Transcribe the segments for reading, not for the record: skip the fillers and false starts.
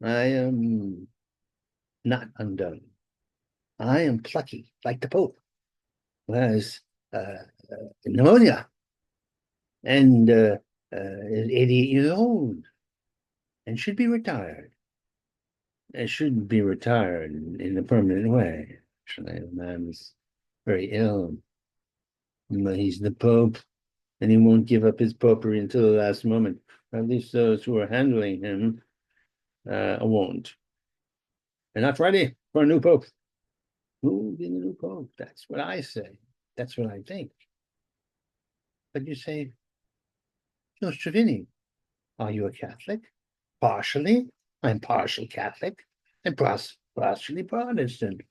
I am not undone. I am plucky, like the Pope, who has pneumonia and is 88 years old and should be retired. It shouldn't be retired in a permanent way. Actually, the man's very ill, but he's the Pope, and he won't give up his popery until the last moment. Or at least those who are handling him won't. They're not ready for a new Pope. Who's in the new Pope? That's what I say. That's what I think. But you say, Nostrovini, are you a Catholic? Partially. I'm partial Catholic and partially Protestant.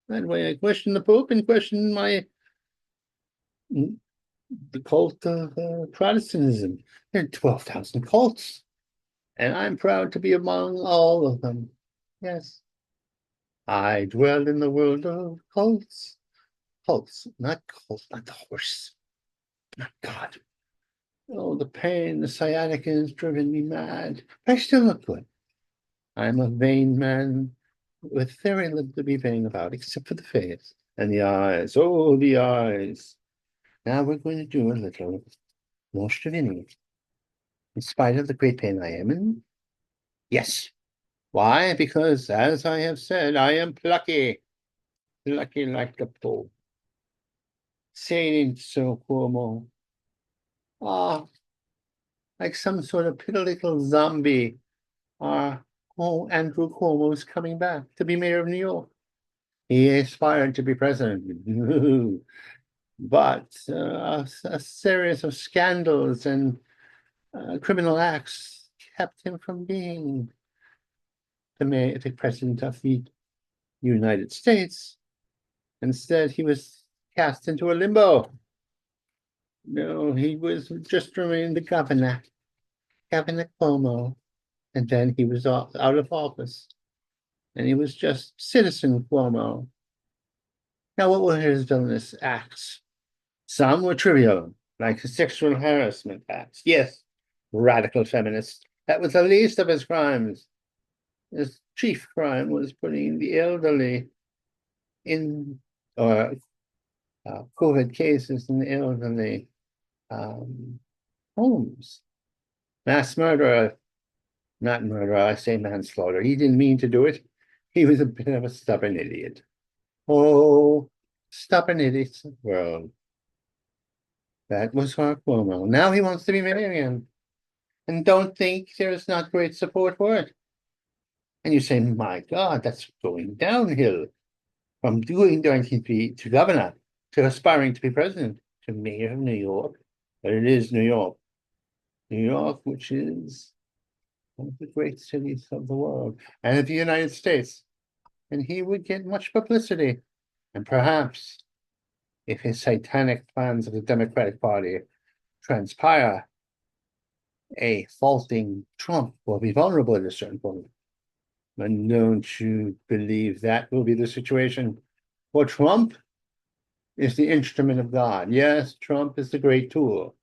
That way I question the Pope and question the cult of Protestantism. There are 12,000 cults, and I'm proud to be among all of them. Yes, I dwell in the world of cults. Cults, not cults, not the horse, not God. Oh, the pain, the sciatica has driven me mad. But I still look good. I'm a vain man with very little to be vain about, except for the face and the eyes. Oh, the eyes. Now we're going to do a little Nostrovini. In spite of the great pain I am in? Yes. Why? Because, as I have said, I am plucky. Plucky like the Pope. Saying so, Cuomo. Ah, like some sort of pitiful zombie. Oh, Andrew Cuomo is coming back to be mayor of New York. He aspired to be president. But a series of scandals and criminal acts kept him from being the president of the United States. Instead, he was cast into a limbo. No, he was just remained the governor, Governor Cuomo, and then he was out of office, and he was just Citizen Cuomo. Now, what were his villainous acts? Some were trivial, like sexual harassment acts. Yes, radical feminist. That was the least of his crimes. His chief crime was putting the elderly in, or COVID cases in the elderly homes. Mass murder, not murder, I say manslaughter. He didn't mean to do it. He was a bit of a stubborn idiot. Oh, stubborn idiots of the world. That was our Cuomo. Now he wants to be mayor again. And don't think there's not great support for it. And you say, my God, that's going downhill from doing to governor to aspiring to be president to mayor of New York. But it is New York. New York, which is one of the great cities of the world and of the United States. And he would get much publicity. And perhaps if his satanic plans of the Democratic Party transpire, a faulting Trump will be vulnerable at a certain point. And don't you believe that will be the situation? For Trump is the instrument of God. Yes, Trump is the great tool.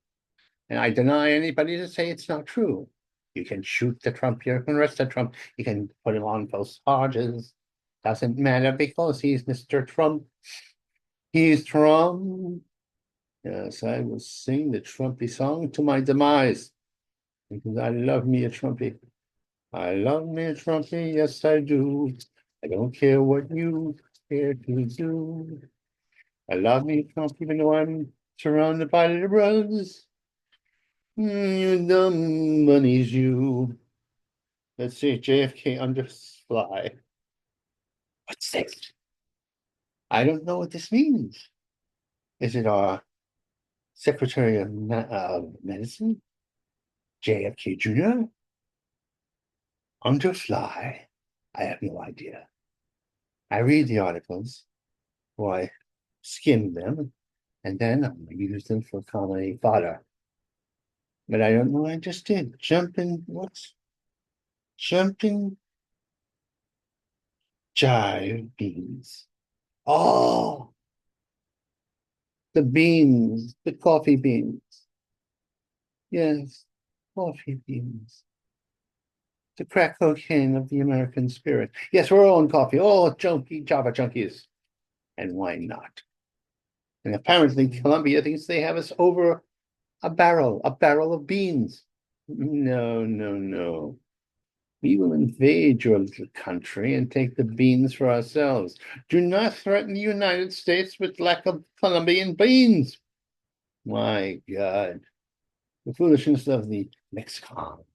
And I deny anybody to say it's not true. You can shoot the Trump, you can arrest the Trump, you can put him on false charges. Doesn't matter because he's Mr. Trump. He's Trump. Yes, I will sing the Trumpy song to my demise because I love me a Trumpy. I love me a Trumpy, yes I do. I don't care what you care to do. I love me a Trump even though I'm surrounded by liberals. You dumb money's you. Let's see, JFK underfly. What's this? I don't know what this means. Is it our Secretary of Medicine, JFK Jr.? Underfly? I have no idea. I read the articles, or I skim them, and then I use them for comedy fodder. But I don't know what I just did. What's jumping jive beans? Oh, the beans, the coffee beans. Yes, coffee beans. The crack cocaine of the American spirit. Yes, we're all in coffee. All junkie Java junkies. And why not? And apparently Colombia thinks they have us over a barrel of beans. No, no, no. We will invade your little country and take the beans for ourselves. Do not threaten the United States with lack of Colombian beans. My God. The foolishness of the Mexicans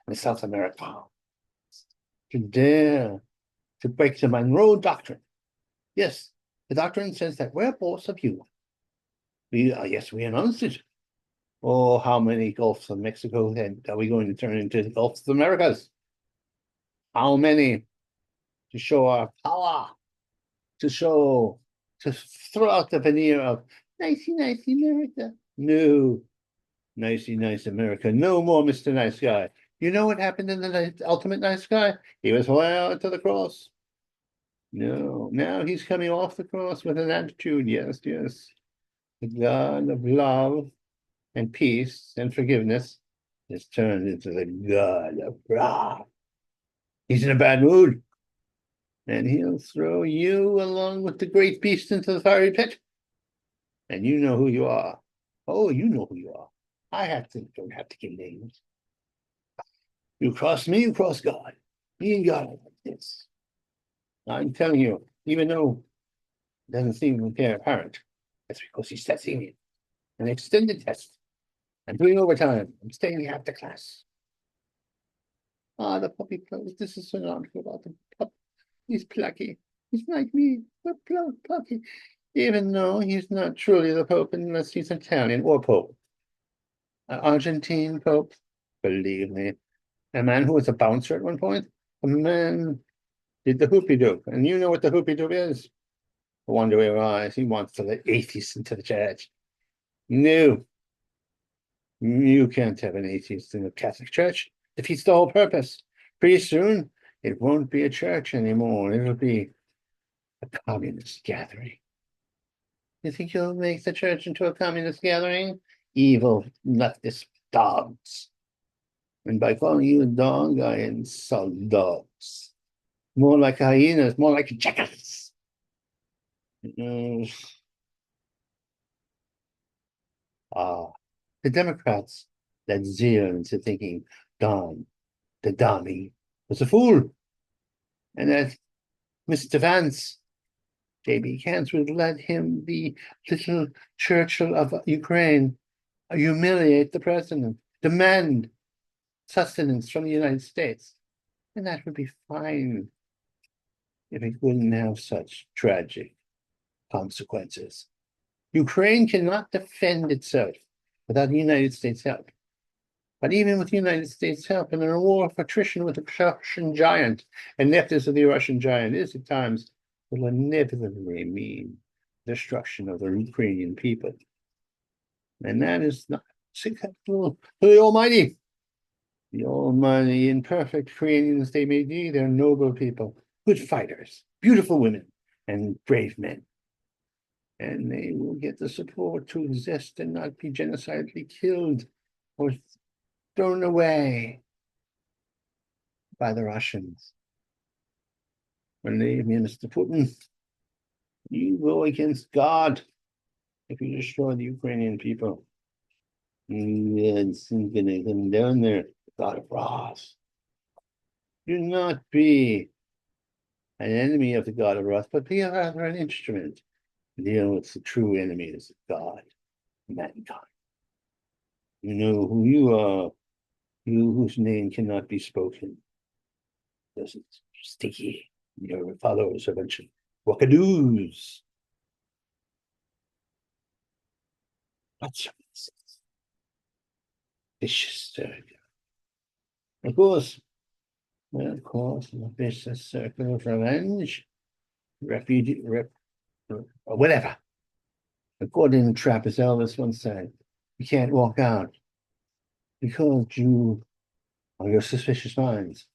and the South Americans to dare to break the Monroe Doctrine. Yes, the doctrine says that we're boss of you. Yes, we announced it. Oh, how many Gulfs of Mexico are we going to turn into the Gulfs of Americas? How many to show our power, to show, to throw out the veneer of nicey, nicey America? No, nicey, nice America. No more Mr. Nice Guy. You know what happened in the ultimate nice guy? He was held to the cross. No, now he's coming off the cross with an attitude. Yes, yes. The God of love and peace and forgiveness is turned into the God of wrath. He's in a bad mood, and he'll throw you along with the great beast into the fiery pit. And you know who you are. Oh, you know who you are. Don't have to give names. You cross me, you cross God. Me and God are like this. I'm telling you, even though it doesn't seem apparent, that's because he's testing you. An extended test. I'm doing overtime. I'm staying after class. Ah, the puppy plays. This is an article about the pup. He's plucky. He's like me, but plucky. Even though he's not truly the Pope unless he's Italian or Pope. An Argentine Pope, believe me. A man who was a bouncer at one point. A man did the hoopy doop. And you know what the hoopy doop is? I wonder where eyes. He wants to let atheists into the church. No, you can't have an atheist in the Catholic Church. Defeats the whole purpose. Pretty soon, it won't be a church anymore. It'll be a communist gathering. You think you'll make the church into a communist gathering? Evil leftist dogs. And by calling you a dog, I insult dogs. More like hyenas, more like jackals. Ah, the Democrats led Zia into thinking Don, the Donnie, was a fool. And that Mr. Vance, J.B. Cans, would let him, the little Churchill of Ukraine, humiliate the president, demand sustenance from the United States. And that would be fine if it wouldn't have such tragic consequences. Ukraine cannot defend itself without the United States' help. But even with the United States' help in a war of attrition with the Russian giant, and nephthys of the Russian giant is at times will inevitably mean destruction of the Ukrainian people. And that is not acceptable to the Almighty. The almighty, imperfect Ukrainians they may be, they're noble people, good fighters, beautiful women, and brave men. And they will get the support to exist and not be genocidally killed or thrown away by the Russians. Believe me, Mr. Putin, you go against God if you destroy the Ukrainian people. It's going to come down there, God of wrath. Do not be an enemy of the God of wrath, but be rather an instrument to deal with the true enemies of God, mankind. You know who you are, you whose name cannot be spoken. This is sticky. Your followers are a bunch of wackadoos. Lots of vicious circle. Of course, well, of course, the vicious circle of revenge, refugee, or whatever. According to Trappist Elvis once said, you can't walk out because you are your suspicious minds.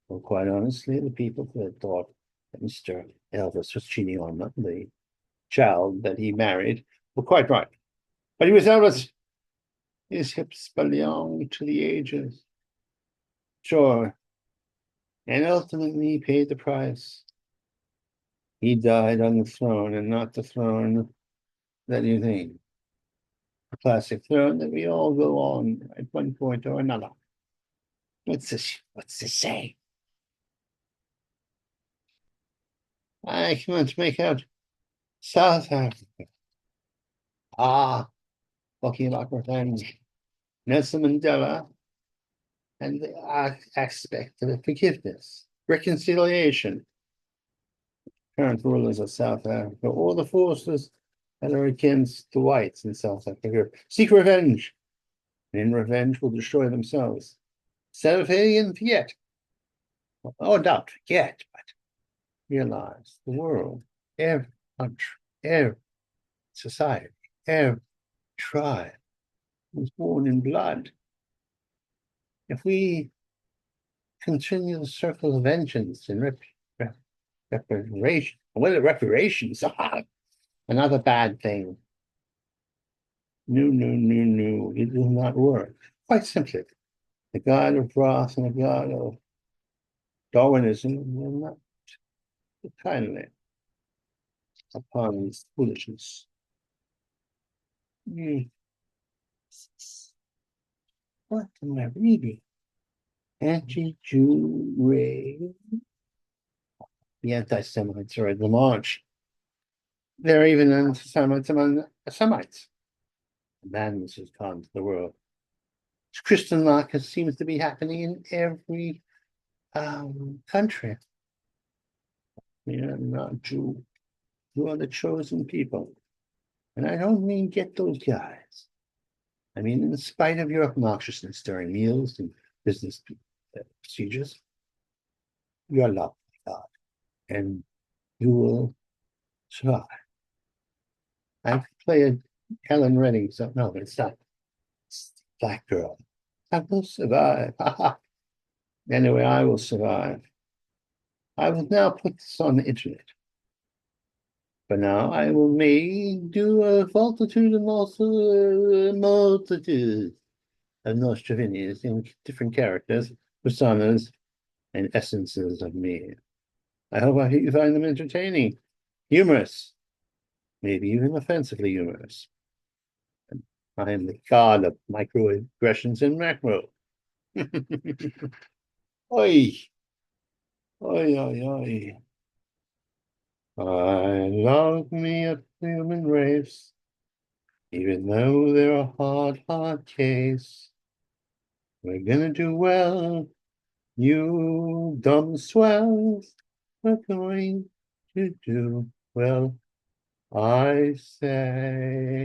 Well, quite honestly, the people that thought that Mr. Elvis was cheating on the child that he married were quite right. But he was Elvis. His hips belong to the ages. Sure, And ultimately he paid the price. He died on the throne, and not the throne that you think. A classic throne that we all go on at one point or another. What's this say? I can't make out South Africa. Ah, talking about revenge. Nelson Mandela and the aspect of forgiveness, reconciliation. Current rulers of South Africa, all the forces that are against the whites in South Africa seek revenge, and in revenge will destroy themselves. Instead of and forget, oh, not forget, but realize the world, every country, every society, every tribe was born in blood. If we continue the circle of vengeance and reparation, well, reparations are another bad thing. No, no, no, no, it will not work. Quite simply, the God of wrath and the God of Darwinism will not look kindly upon this foolishness. Hmm. What am I reading? Anti-Jew ray. The anti-Semites are at the march. They're even anti-Semites among Semites. Madness has come to the world. Christian lock seems to be happening in every country. We are not Jew. You are the chosen people. And I don't mean get those guys. I mean, in spite of your obnoxiousness during meals and business procedures, you are loved by God and you will survive. I play a Helen Redding, so no, it's not. It's Black Girl. I will survive. Anyway, I will survive. I will now put this on the internet. For now, I will may do a multitude and multitude of Nostrovinians in different characters, personas, and essences of me. I hope you find them entertaining, humorous, maybe even offensively humorous. I am the god of microaggressions and macro. Oi, oi, oi, oi. I love me a human race, even though they're a hard, hard case. We're gonna do well, you dumb swells. We're going to do well, I say.